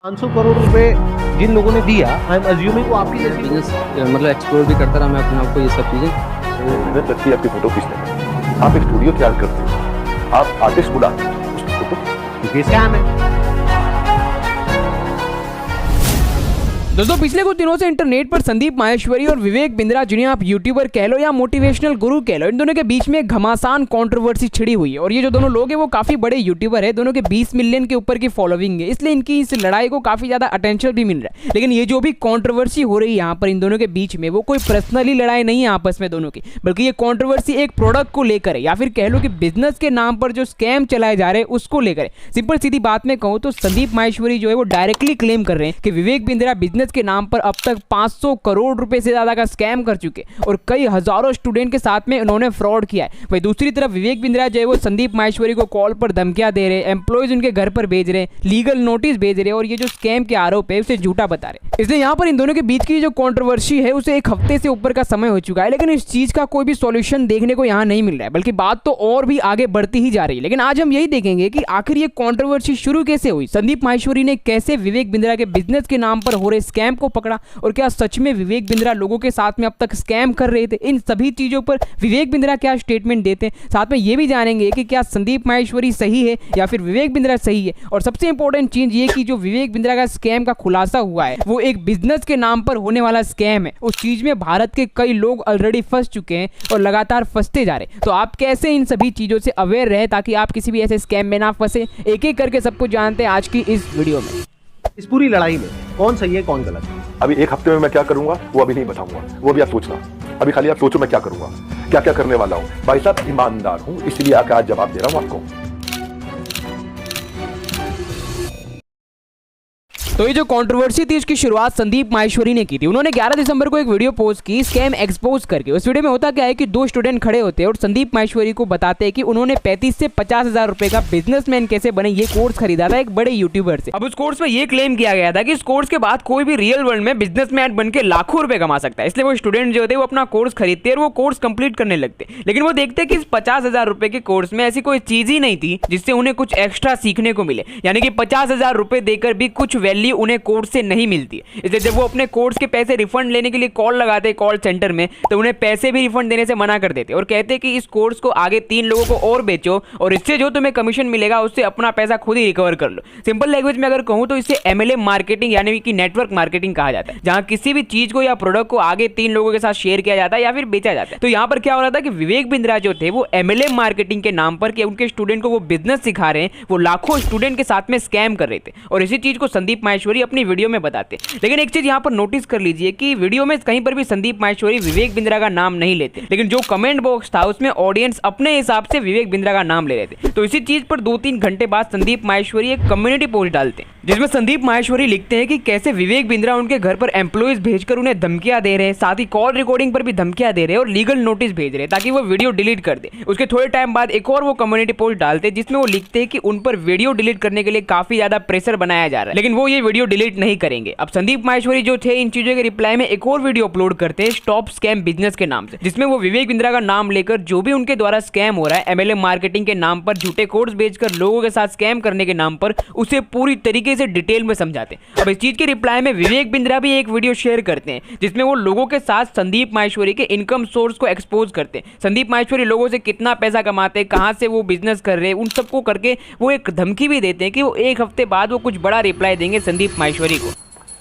500 करोड़ रुपए जिन लोगों ने दिया, आई एम अज्यूमिंग वो आपकी जैसी बिजनेस मतलब एक्सप्लोर भी करता रहा मैं अपने आप को, ये सब चीज़ें। मेहनत लगती है आपकी फोटो खींचने में। आप एक स्टूडियो तैयार करते हो, आप आर्टिस्ट बुलाते हो, उसकी फोटो स्कैम है। दोस्तों पिछले कुछ दिनों से इंटरनेट पर संदीप माहेश्वरी और विवेक बिंद्रा, जिन्हें आप यूट्यूबर कह लो या मोटिवेशनल गुरु कह लो, इन दोनों के बीच में एक घमासान कंट्रोवर्सी छिड़ी हुई है। और ये जो दोनों लोग हैं वो काफी बड़े यूट्यूबर है, दोनों के 20 मिलियन के ऊपर की फॉलोइंग है, इसलिए इनकी इस लड़ाई को काफी ज्यादा अटेंशन भी मिल रहा है। लेकिन ये जो भी कंट्रोवर्सी हो रही है यहाँ पर इन दोनों के बीच में, वो कोई पर्सनली लड़ाई नहीं है आपस में दोनों की, बल्कि ये कंट्रोवर्सी एक प्रोडक्ट को लेकर है, या फिर कह लो कि बिजनेस के नाम पर जो स्कैम चलाए जा रहे हैं उसको लेकर है। सिंपल सीधी बात में कहूँ तो संदीप माहेश्वरी जो है वो डायरेक्टली क्लेम कर रहे हैं कि विवेक बिंद्रा बिजनेस के नाम पर अब तक 500 करोड़ रुपए से ज्यादा का स्कैम कर चुके और कई हजारों स्टूडेंट के साथ में उन्होंने फ्रॉड किया है। वहीं दूसरी तरफ विवेक बिंद्रा जो है वो संदीप माहेश्वरी को कॉल पर धमकियां दे रहे हैं, एम्प्लॉयज उनके घर पर भेज रहे हैं, लीगल नोटिस भेज रहे हैं और ये जो स्कैम के आरोप है उसे झूठा बता रहे हैं। इसलिए यहाँ पर इन दोनों के बीच की जो कंट्रोवर्सी है उसे एक हफ्ते से ऊपर का समय हो चुका है, लेकिन इस चीज का कोई भी सॉल्यूशन देखने को यहाँ नहीं मिल रहा है, बल्कि बात तो और भी आगे बढ़ती ही जा रही है। लेकिन आज हम यही देखेंगे कि आखिर ये कंट्रोवर्सी शुरू कैसे हुई, संदीप माहेश्वरी ने कैसे विवेक बिंद्रा के बिजनेस के नाम पर हो रहे स्कैम को पकड़ा और क्या सच में विवेक बिंद्रा लोगों के साथ में अब तक स्कैम कर रहे थे। इन सभी चीजों पर विवेक बिंद्रा क्या स्टेटमेंट देते हैं, साथ में ये भी जानेंगे कि क्या संदीप माहेश्वरी सही है या फिर विवेक बिंद्रा सही है। और सबसे इंपॉर्टेंट चीज ये कि जो विवेक बिंद्रा का स्कैम का खुलासा हुआ है वो एक बिजनेस के नाम पर होने वाला स्कैम है। उस चीज में भारत के कई लोग ऑलरेडी फंस चुके हैं और लगातार फंसते जा रहे हैं। तो आप कैसे इन सभी चीजों से अवेयर रहे ताकि आप किसी भी ऐसे स्कैम में ना फंसे, एक एक करके सब कुछ जानते हैं आज की इस वीडियो में। इस पूरी लड़ाई में कौन सही है कौन गलत है, अभी एक हफ्ते में मैं क्या करूंगा वो अभी नहीं बताऊंगा, वो भी आप सोचना। अभी खाली आप सोचो मैं क्या करूंगा, क्या क्या करने वाला हूं। भाई साहब ईमानदार हूं इसलिए आकर आज जवाब दे रहा हूं आपको। तो ये जो कंट्रोवर्सी थी उसकी शुरुआत संदीप माहेश्वरी ने की थी। उन्होंने 11 दिसंबर को एक वीडियो पोस्ट की स्कैम एक्सपोज करके। उस वीडियो में होता क्या है कि दो स्टूडेंट खड़े होते हैं और संदीप माहेश्वरी को बताते हैं कि उन्होंने 35 से 50 हजार रुपए का बिजनेसमैन कैसे बने ये कोर्स खरीदा था एक बड़े यूट्यूबर से। अब उस कोर्स में ये क्लेम किया गया था कि इस कोर्स के बाद कोई भी रियल वर्ल्ड में बिजनेसमैन बन के लाखों रुपए कमा सकता है, इसलिए वो स्टूडेंट जो होते हैं वो अपना कोर्स खरीदते और वो कोर्स कंप्लीट करने लगते। लेकिन वो देखते हैं कि इस 50,000 रुपए के कोर्स में ऐसी कोई चीज ही नहीं थी जिससे उन्हें कुछ एक्स्ट्रा सीखने को मिले, यानी कि 50,000 रुपए देकर भी कुछ वैल्यू उन्हें कोर्स से नहीं मिलती है। इसलिए जब वो अपने कोर्स के पैसे रिफंड लेने के लिए कॉल लगाते हैं कॉल सेंटर में, तो उन्हें पैसे भी रिफंड देने से मना कर देते और कहते हैं कि इस कोर्स को आगे 3 लोगों को और बेचो और इससे जो तुम्हें कमीशन मिलेगा उससे अपना पैसा खुद ही रिकवर कर लो। सिंपल लैंग्वेज में अगर कहूं तो इसे MLM मार्केटिंग यानी कि नेटवर्क मार्केटिंग कहा जाता है, जहां किसी भी चीज को या प्रोडक्ट को आगे 3 लोगों के साथ शेयर किया जाता है या फिर बेचा जाता है। तो यहां पर क्या हो रहा था कि विवेक बिंद्रा जो थे वो MLM मार्केटिंग के नाम पर कि उनके स्टूडेंट को वो बिजनेस सिखा रहे हैं, वो लाखों स्टूडेंट के साथ में स्कैम कर रहे थे और इसी चीज को संदीप माहेश्वरी अपनी वीडियो में बताते। लेकिन एक चीज यहां पर नोटिस कर लीजिए कि वीडियो में कहीं पर भी संदीप माहेश्वरी विवेक बिंद्रा का नाम नहीं लेते, लेकिन जो कमेंट बॉक्स था उसमें ऑडियंस अपने हिसाब से विवेक बिंद्रा का नाम ले रहे थे। तो इसी चीज पर 2-3 घंटे बाद संदीप माहेश्वरी एक कम्युनिटी पोस्ट डालते हैं जिसमें संदीप माहेश्वरी लिखते हैं कि कैसे विवेक बिंद्रा उनके घर पर एम्प्लॉयज भेजकर उन्हें धमकियां दे रहे हैं, साथ ही कॉल रिकॉर्डिंग पर भी धमकियां दे रहे हैं और लीगल नोटिस भेज रहे हैं ताकि वो वीडियो डिलीट कर दे। उसके थोड़े टाइम बाद एक और वो कम्युनिटी पोस्ट डालते हैं जिसमें वो लिखते हैं कि उन पर वीडियो डिलीट करने के लिए काफी ज्यादा प्रेशर बनाया जा रहा है, लेकिन वो ये वीडियो डिलीट नहीं करेंगे। अब संदीप माहेश्वरी जो थे इन चीजों के रिप्लाई में एक और वीडियो अपलोड करते हैं स्टॉप स्कैम बिजनेस के नाम से, जिसमें वो विवेक बिंद्रा का नाम लेकर जो भी उनके द्वारा स्कैम हो रहा है MLM मार्केटिंग के नाम पर झूठे कोर्स बेचकर लोगों के साथ स्कैम करने के नाम पर उसे पूरी तरीके से डिटेल में समझाते हैं। अब इस चीज के रिप्लाई में विवेक बिंद्रा भी एक वीडियो शेयर करते हैं जिसमें वो लोगों के साथ संदीप माहेश्वरी के इनकम सोर्स को एक्सपोज करते हैं। संदीप माहेश्वरी लोगों से कितना पैसा कमाते हैं, कहां से वो बिजनेस कर रहे हैं, उन सबको करके वो एक धमकी भी देते हैं कि वो एक हफ्ते बाद वो कुछ बड़ा रिप्लाई देंगे संदीप माहेश्वरी को।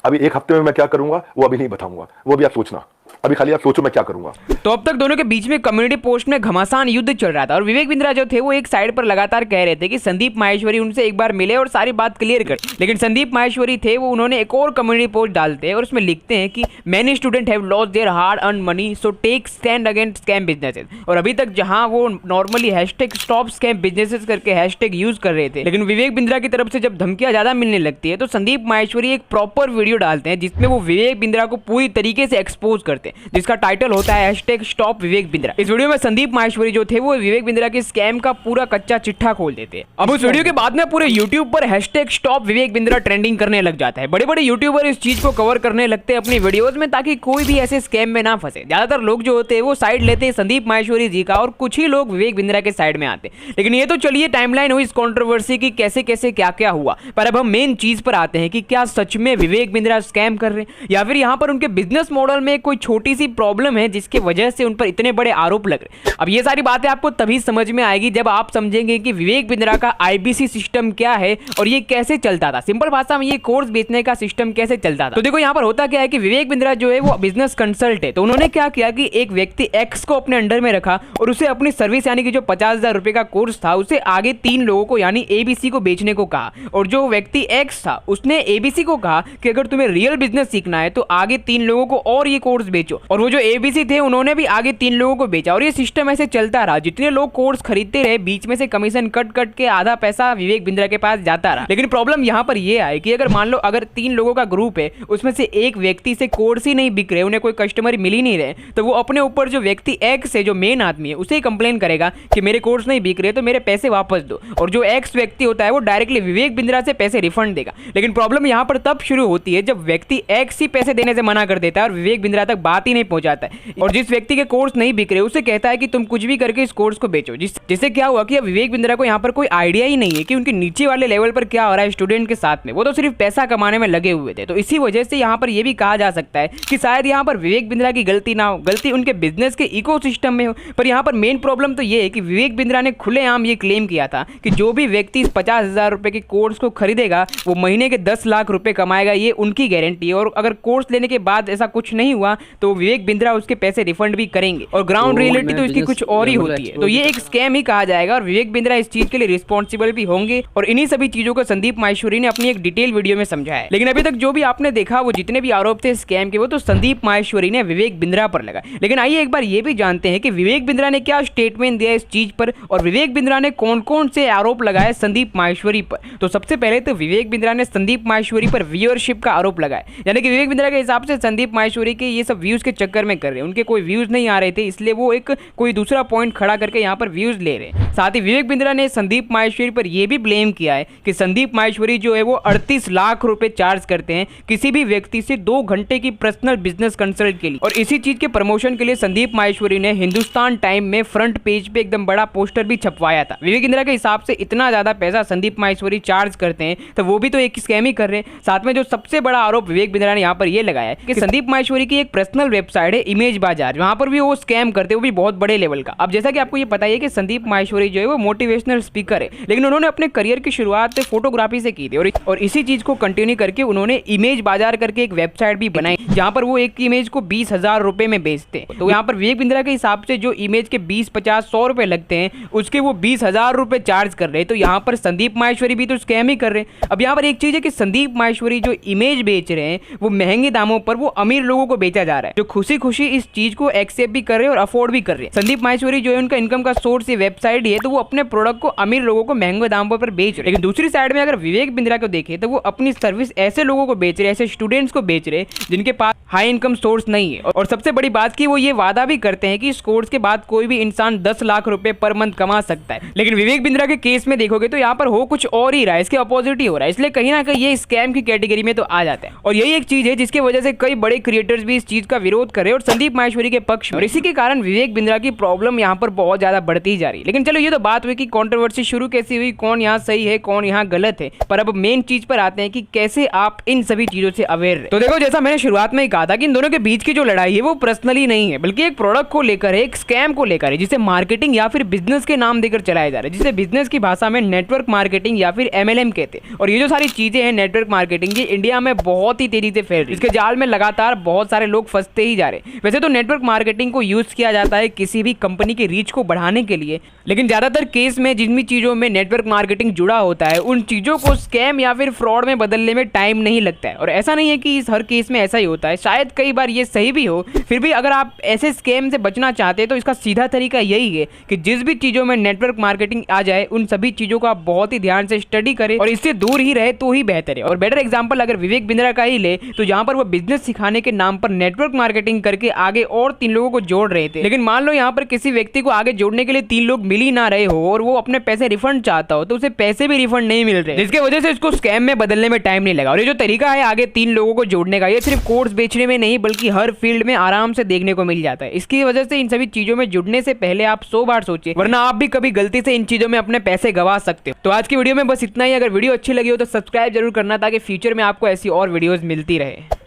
अभी एक हफ्ते में मैं क्या करूंगा वो अभी नहीं बताऊंगा, वो भी आप सोचना। अभी खाली आप सोचो मैं क्या करूंगा। तो अब तक दोनों के बीच में कम्युनिटी पोस्ट में घमासान युद्ध चल रहा था और विवेक बिंद्रा जो थे वो एक साइड पर लगातार कह रहे थे कि संदीप माहेश्वरी उनसे एक बार मिले और सारी बात क्लियर कर। लेकिन संदीप माहेश्वरी थे वो उन्होंने एक और कम्युनिटी पोस्ट डालते हैं और उसमें लिखते हैं कि many student have lost their hard earn money so take stand against scam businesses. और अभी तक जहां वो normally hashtag stop scam businesses करके हैशटैग यूज कर रहे थे, लेकिन विवेक बिंद्रा की तरफ से जब धमकियां ज्यादा मिलने लगती है तो संदीप माहेश्वरी एक प्रॉपर वीडियो डालते हैं जिसमें वो विवेक बिंद्रा को पूरी तरीके से एक्सपोज करते हैं हैं, जिसका टाइटल होता है #स्टॉप विवेक बिंद्रा। इस वीडियो में संदीप माहेश्वरी जो थे वो विवेक बिंद्रा के स्कैम का पूरा कच्चा चिट्ठा खोल देते हैं। अब उस वीडियो के बाद में पूरे यूट्यूब पर #स्टॉप विवेक बिंद्रा ट्रेंडिंग करने लग जाता है। बड़े बड़े यूट्यूबर इस चीज को कवर करने लगते हैं अपनी वीडियोस में, ताकि कोई भी ऐसे स्कैम में ना फंसे। ज्यादातर लोग जो होते हैं वो साइड लेते हैं संदीप माहेश्वरी जी का, और कुछ ही लोग विवेक बिंद्रा के साइड में आते हैं। लेकिन ये तो चलिए टाइमलाइन हुई इस कंट्रोवर्सी की, कैसे कैसे क्या क्या हुआ। पर अब हम मेन चीज पर आते हैं कि क्या सच में विवेक बिंद्रा स्कैम कर रहे हैं, या फिर यहाँ पर उनके बिजनेस मॉडल में कोई छोटी सी प्रॉब्लम है जिसकी वजह से उन पर इतने बड़े आरोप लग रहे हैं। अब ये सारी बातें आपको तभी समझ में आएगी जब आप समझेंगे कि विवेक बिंद्रा का IBC सिस्टम क्या है और ये कैसे चलता था। सिंपल भाषा में ये कोर्स बेचने का सिस्टम कैसे चलता था। तो देखो यहाँ पर होता क्या है कि विवेक बिंद्रा जो है वो बिजनेस कंसल्ट है। तो उन्होंने क्या किया कि एक व्यक्ति X को अपने अंडर में रखा और उसे अपनी सर्विस यानी कि जो 50,000 रुपए का कोर्स था उसे आगे 3 लोगों को यानी ABC को बेचने को कहा। और जो व्यक्ति X था उसने ABC को कहा कि अगर तुम्हें रियल बिजनेस सीखना है तो आगे 3 लोगों को और ये कोर्स बेचो। और वो जो ABC थे उन्होंने भी आगे 3 लोगों को बेचा, और ये सिस्टम ऐसे चलता रहा। जितने लोग कोर्स खरीदते रहे बीच में से कमीशन कट कट के आधा पैसा विवेक बिंद्रा के पास जाता रहा। लेकिन प्रॉब्लम यहाँ पर यह है कि अगर मान लो अगर 3 लोगों का ग्रुप है, उसमें से एक व्यक्ति से कोर्स ही नहीं बिक रहे, उन्हें कोई कस्टमर मिल ही नहीं रहे, तो वो अपने ऊपर जो व्यक्ति X है, जो मेन आदमी है, उसे ही कंप्लेन करेगा कि मेरे कोर्स नहीं बिक रहे तो मेरे पैसे वापस दो। और जो X व्यक्ति होता है वो डायरेक्टली विवेक बिंद्रा से पैसे रिफंड देगा। लेकिन प्रॉब्लम यहाँ पर तब शुरू होती है जब व्यक्ति X ही पैसे देने से मना कर देता है और विवेक बिंद्रा तक बात ही नहीं पहुंचाता है, और जिस व्यक्ति के कोर्स नहीं बिक रहे उसे कहता है कि तुम कुछ भी करके इस कोर्स को बेचो। जिससे क्या हुआ कि विवेक बिंद्रा को यहाँ पर कोई आइडिया ही नहीं है कि उनके नीचे वाले लेवल पर क्या हो रहा है स्टूडेंट के साथ में। वो तो सिर्फ पैसा कमाने में लगे हुए थे। तो इसी वजह से यहाँ पर यह भी कहा जा सकता है कि शायद यहाँ पर विवेक बिंद्रा की गलती ना हो, गलती उनके बिजनेस के इकोसिस्टम में हो। पर यहाँ पर मेन प्रॉब्लम तो ये है कि विवेक बिंद्रा ने खुलेआम ये क्लेम किया था कि जो भी व्यक्ति इस 50,000 रुपए के कोर्स को खरीदेगा वो महीने के 10 लाख रुपए कमाएगा, ये उनकी गारंटी है। और अगर कोर्स लेने के बाद ऐसा कुछ नहीं हुआ तो विवेक बिंद्रा उसके पैसे रिफंड भी करेंगे। और ग्राउंड रियलिटी तो इसकी कुछ और ही होती है। तो ये एक स्कैम ही कहा जाएगा और विवेक बिंद्रा इस चीज के लिए रिस्पॉन्सिबल भी होंगे। और इन्हीं सभी चीजों को संदीप माहेश्वरी ने अपनी एक डिटेल वीडियो में समझाया है। लेकिन अभी तक जो भी आपने देखा वो जितने भी आरोप थे स्कैम के, वो तो संदीप माहेश्वरी ने विवेक बिंद्रा पर लगा। लेकिन आइए एक बार ये भी जानते हैं कि विवेक बिंद्रा ने क्या स्टेटमेंट दिया इस चीज पर, और विवेक बिंद्रा ने कौन कौन से आरोप लगाए संदीप माहेश्वरी पर। तो सबसे पहले तो विवेक बिंद्रा ने संदीप माहेश्वरी पर व्यूअरशिप का आरोप लगाया, यानी कि विवेक बिंद्रा के हिसाब से संदीप माहेश्वरी के ये सब व्यूज के चक्कर में कर रहे हैं, उनके कोई व्यूज नहीं आ रहे थे, इसलिए वो एक कोई दूसरा पॉइंट खड़ा करके यहाँ पर व्यूज ले रहे हैं। साथ ही विवेक बिंद्रा ने संदीप माहेश्वरी पर यह भी ब्लेम किया है कि संदीप माहेश्वरी जो है वो 38 लाख रुपए चार्ज करते हैं किसी भी व्यक्ति से 2 घंटे की पर्सनल बिजनेस कंसल्ट के लिए। और इसी चीज के प्रमोशन के लिए संदीप माहेश्वरी ने हिंदुस्तान टाइम में फ्रंट पेज पे एकदम बड़ा पोस्टर भी छपवाया था। विवेक बिंद्रा के हिसाब से इतना ज्यादा पैसा संदीप माहेश्वरी चार्ज करते हैं तो वो भी तो एक स्कैम ही कर रहे हैं। साथ में जो सबसे बड़ा आरोप विवेक बिंद्रा ने यहाँ पर यह लगाया है कि संदीप माहेश्वरी की एक पर्सनल वेबसाइट है इमेज बाजार, वहां पर भी वो स्कैम करते हैं, वो भी बहुत बड़े लेवल का। अब जैसा कि आपको ये पता है कि संदीप माहेश्वरी जो है वो मोटिवेशनल स्पीकर है, लेकिन उन्होंने अपने करियर की शुरुआत फोटोग्राफी से की थी और इसी चीज को कंटिन्यू करके उन्होंने इमेज बाजार करके एक वेबसाइट भी बनाई जहां पर वो एक इमेज को 20,000 रुपए में बेचते हैं। तो यहाँ पर विवेक बिंद्रा के हिसाब से जो इमेज के 20, 50, 100 रुपए लगते हैं उसके वो 20,000 रुपए चार्ज कर रहे हैं। तो यहाँ पर संदीप माहेश्वरी भी तो स्कैम ही कर रहे हैं। अब यहाँ पर एक चीज है कि संदीप माहेश्वरी जो इमेज बेच रहे हैं वो महंगे दामों पर वो अमीर लोगों को बेचा जा रहा है, जो खुशी खुशी इस चीज को एक्सेप्ट भी कर रहे हैं और अफोर्ड भी कर रहे हैं। संदीप माहेश्वरी जो है उनका इनकम का सोर्स ये वेबसाइट ही है, तो वो अपने प्रोडक्ट को अमीर लोगों को महंगे दामों पर बेच रहे हैं। लेकिन दूसरी साइड में अगर विवेक बिंद्रा को देखें तो वो अपनी सर्विस ऐसे लोगों को बेच रहे हैं, ऐसे स्टूडेंट्स को बेच रहे हैं जिनके पास हाई इनकम सोर्स नहीं है। और सबसे बड़ी बात की वो ये वादा भी करते हैं कि इस कोर्स के बाद कोई भी इंसान 10 लाख रुपए पर मंथ कमा सकता है। लेकिन विवेक बिंद्रा के केस में देखोगे तो यहाँ पर हो कुछ और ही रहा है, इसके अपोजिट ही हो रहा है। इसलिए कहीं ना कहीं ये स्कैम की कैटेगरी में तो आ जाता है। और यही एक चीज है जिसकी वजह से कई बड़े क्रिएटर्स भी इस चीज का विरोध कर रहे हैं और संदीप माहेश्वरी के पक्ष में, और इसी के कारण विवेक बिंद्रा की प्रॉब्लम यहाँ पर बहुत ज्यादा बढ़ती जा रही है। लेकिन चलो ये तो बात हुई कि कंट्रोवर्सी शुरू कैसी हुई, कौन यहाँ सही है कौन यहाँ गलत है। पर अब मेन चीज पर आते हैं कि कैसे आप इन सभी चीजों से अवेयर रहे। तो देखो जैसा मैंने शुरुआत में ही कहा था कि इन दोनों के बीच की जो लड़ाई है वो पर्सनली नहीं है, बल्कि एक प्रोडक्ट को लेकर है, एक स्कैम को लेकर है, जिसे मार्केटिंग या फिर बिजनेस के नाम देकर चलाया जा रहा है, जिसे बिजनेस की भाषा में नेटवर्क मार्केटिंग या फिर MLM कहते हैं। और ये जो सारी चीजें हैं नेटवर्क मार्केटिंग, ये इंडिया में बहुत ही तेजी से फैल रही है। इसके जाल में लगातार बहुत सारे लोग फंसते ही जा रहे हैं। वैसे तो नेटवर्क मार्केटिंग को यूज किया जाता है किसी भी कंपनी की रीच को बढ़ाने के लिए, लेकिन ज्यादातर केस में जिन भी चीजों में नेटवर्क मार्केटिंग जुड़ा होता है उन चीजों को स्कैम या फिर फ्रॉड में बदलने में टाइम नहीं लगता है। और ऐसा नहीं है कि इस हर केस में ऐसा ही होता है, शायद कई बार ये सही भी हो। फिर भी अगर आप ऐसे स्कैम से बचना चाहते हैं तो इसका सीधा तरीका यही है कि जिस भी चीजों में नेटवर्क मार्केटिंग आ जाए उन सभी चीजों को आप बहुत ही ध्यान से स्टडी करें और इससे दूर ही रहे तो ही बेहतर है। और बेटर एग्जांपल अगर विवेक बिंद्रा का ही ले तो जहां पर वो बिजनेस सिखाने के नाम पर नेटवर्क मार्केटिंग करके आगे और 3 लोगों को जोड़ रहे थे। लेकिन मान लो यहाँ पर किसी व्यक्ति को आगे जोड़ने के लिए 3 लोग मिल ही ना रहे हो और वो अपने पैसे रिफंड चाहता हो तो उसे पैसे भी रिफंड नहीं मिल रहे, जिसकी वजह से इसको स्कैम में बदलने में टाइम नहीं लगा। और ये जो तरीका है आगे 3 लोगों को जोड़ने का, ये सिर्फ कोर्स बेचने में नहीं बल्कि हर फील्ड में आराम से देखने को मिल जाता है। इसकी वजह से इन सभी चीजों में जुड़ने से पहले आप 100 बार सोचिए, वरना आप भी कभी गलती से इन चीजों में अपने पैसे गवा सकते हो। तो आज की वीडियो में बस इतना ही। अगर वीडियो अच्छी लगी हो तो सब्सक्राइब जरूर करना ताकि फ्यूचर में आपको ऐसी और वीडियोस मिलती रहे।